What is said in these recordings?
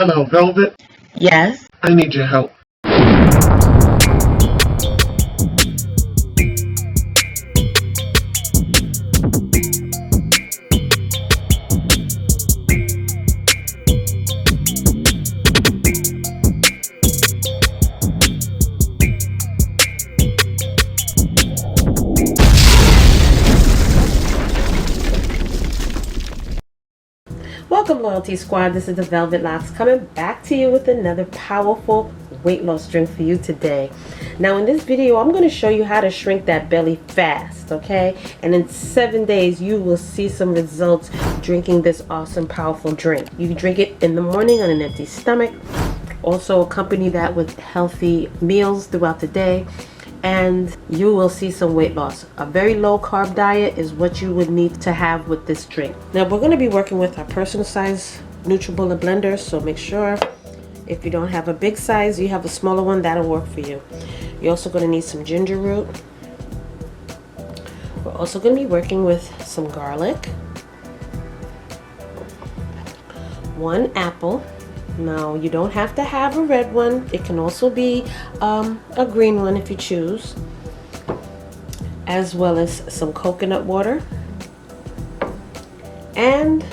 Hello, Velvet. Yes. I need your help. Welcome, Loyalty Squad. This is the Velvet Locks coming back to you with another powerful weight loss drink for you today. Now, in this video, I'm going to show you how to shrink that belly fast, okay? And in 7 days, you will see some results drinking this awesome, powerful drink. You can drink it in the morning on an empty stomach. Also, accompany that with healthy meals throughout the day, and you will see some weight loss. A very low carb diet is what you would need to have with this drink. Now, we're going to be working with our personal size NutriBullet blender, so make sure if you don't have a big size, you have a smaller one, that'll work for you. You're also going to need some ginger root. We're also going to be working with some garlic, 1 apple. Now, you don't have to have a red one. It can also be a green one if you choose, as well as some coconut water and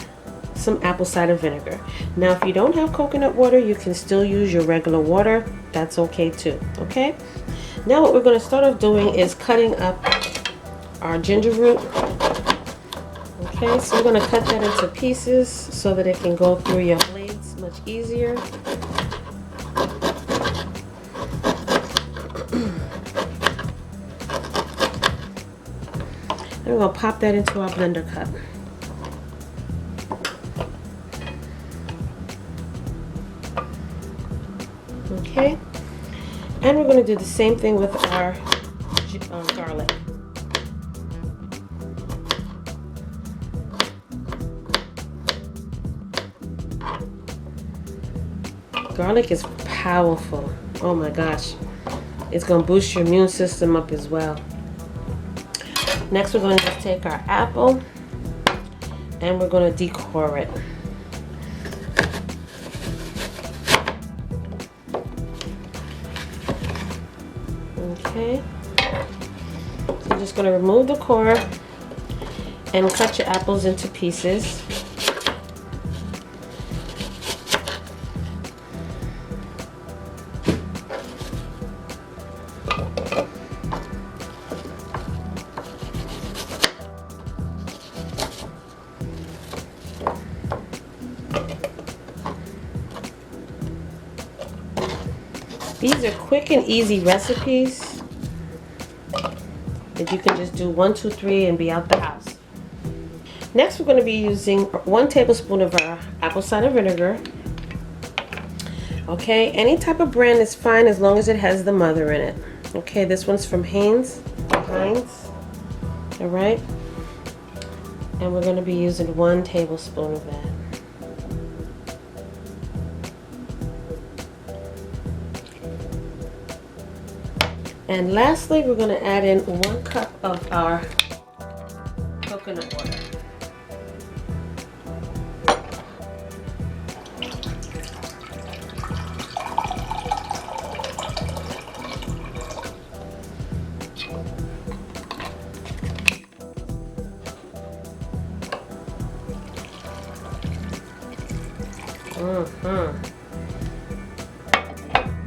some apple cider vinegar. Now, if you don't have coconut water, you can still use your regular water. That's okay too, okay? Now, what we're going to start off doing is cutting up our ginger root. Okay, so we're going to cut that into pieces so that it can go through your blades much easier. And we're going to pop that into our blender cup. Okay, and we're going to do the same thing with our garlic. Garlic is powerful. Oh my gosh. It's going to boost your immune system up as well. Next, we're going to just take our apple and we're going to decore it. Okay. So you're just going to remove the core and cut your apples into pieces. These are quick and easy recipes that you can just do 1, 2, 3 and be out the house. Next, we're going to be using 1 tablespoon of our apple cider vinegar. Okay, any type of brand is fine as long as it has the mother in it. Okay, this one's from Heinz. All right, and we're going to be using 1 tablespoon of that. And lastly, we're going to add in 1 cup of our coconut water.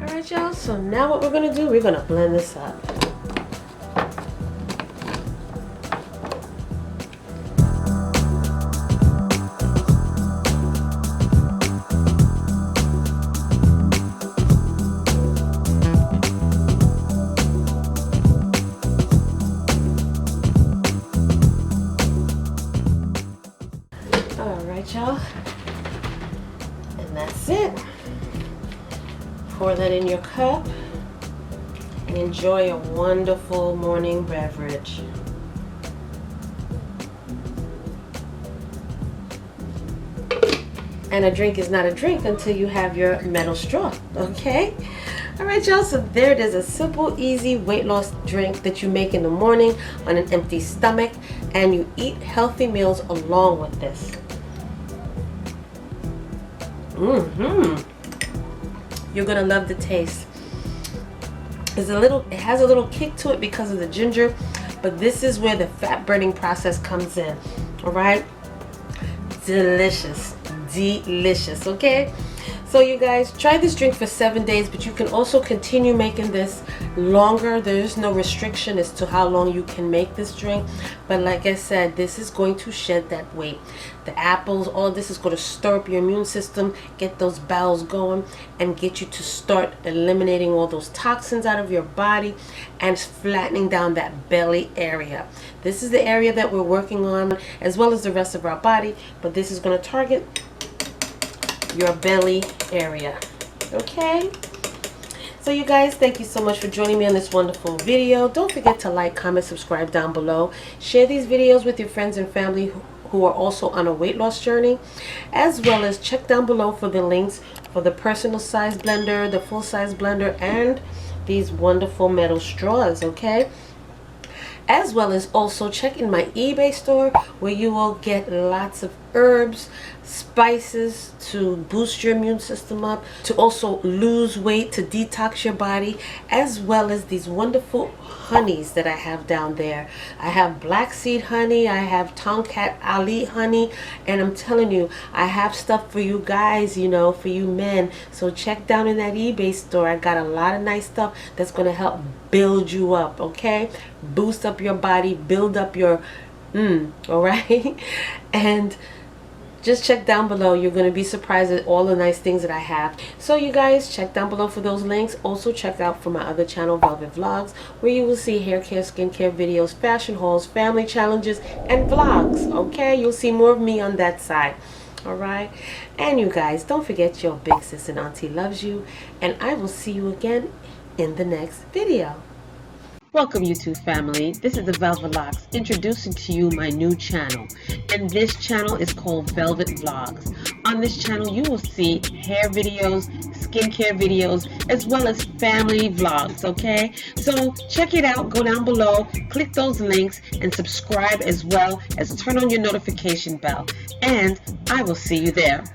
Alright, y'all, so now what we're going to do, we're going to blend this up. Alright, y'all, and that's it. Pour that in your cup and enjoy a wonderful morning beverage. And a drink is not a drink until you have your metal straw, okay? Alright, y'all, so there it is, a simple, easy weight loss drink that you make in the morning on an empty stomach, and you eat healthy meals along with this. You're gonna love the taste. It has a little kick to it because of the ginger, but this is where the fat burning process comes in. All right, delicious, delicious. Okay, so you guys, try this drink for 7 days, but you can also continue making this longer. There's no restriction as to how long you can make this drink, but like I said, this is going to shed that weight. The apples, all this is going to stir up your immune system, get those bowels going, and get you to start eliminating all those toxins out of your body and flattening down that belly area. This is the area that we're working on, as well as the rest of our body, but this is going to target your belly area. Okay, so you guys, thank you so much for joining me on this wonderful video. Don't forget to like, comment, subscribe down below. Share these videos with your friends and family who are also on a weight loss journey, as well as check down below for the links for the personal size blender, the full size blender, and these wonderful metal straws. Okay, as well as also check in my eBay store, where you will get lots of herbs, spices to boost your immune system up, to also lose weight, to detox your body, as well as these wonderful honeys that I have down there. I have black seed honey, I have Tonkat Ali honey, and I'm telling you, I have stuff for you guys, you know, for you men. So check down in that eBay store. I got a lot of nice stuff that's going to help build you up. Okay, boost up your body, build up your all right. And just check down below. You're going to be surprised at all the nice things that I have. So you guys, check down below for those links. Also check out for my other channel, Velvet Vlogs, where you will see hair care, skincare videos, fashion hauls, family challenges, and vlogs. Okay, you'll see more of me on that side. All right, and you guys, don't forget your big sis and auntie loves you, and I will see you again in the next video. Welcome, YouTube family. This is the Velvet Locks introducing to you my new channel, and this channel is called Velvet Vlogs. On this channel you will see hair videos, skincare videos, as well as family vlogs. Okay, so check it out. Go down below, click those links, and subscribe, as well as turn on your notification bell, and I will see you there.